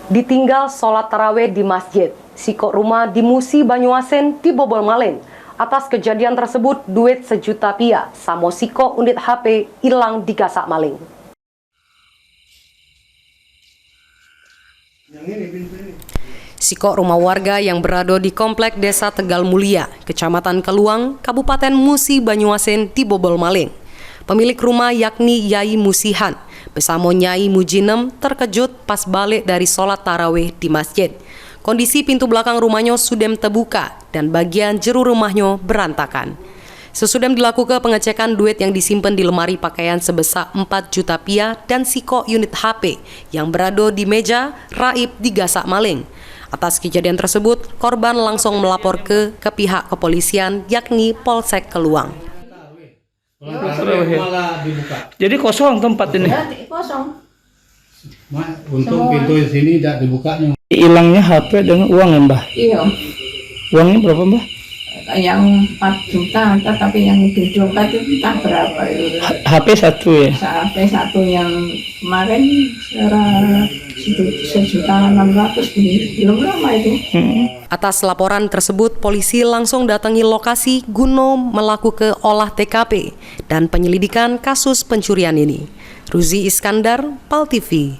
Ditinggal sholat tarawih di masjid, sikok rumah di Musi Banyuasen dibobol maling. Atas kejadian tersebut, duit Rp1 juta samo sikok unit HP hilang digasak maling. Sikok rumah warga yang berada di komplek Desa Tegal Mulia, Kecamatan Keluang, Kabupaten Musi Banyuasen dibobol maling. Pemilik rumah yakni Yai Musihan bersama Nyai Mujinem terkejut pas balik dari sholat tarawih di masjid. Kondisi pintu belakang rumahnya sudah terbuka dan bagian jero rumahnya berantakan. Sesudah dilakukan pengecekan, duit yang disimpan di lemari pakaian sebesar Rp4 juta dan sikok unit HP yang berada di meja raib digasak maling. Atas kejadian tersebut, korban langsung melapor ke pihak kepolisian yakni Polsek Keluang. Jadi kosong tempat ini. Ya, kosong. Untung pintu sini tidak dibukanya. Hilangnya HP dengan uang ya, Mbah? Iya. Uangnya berapa, Mbah? Yang 4 juta, tapi yang dijual itu entah berapa itu. HP satu ya? HP satu yang kemarin Rp1.600.000 belum lama itu. Atas laporan tersebut, polisi langsung datangi lokasi guna melakukan olah TKP dan penyelidikan kasus pencurian ini. Ruzi Iskandar, PAL TV.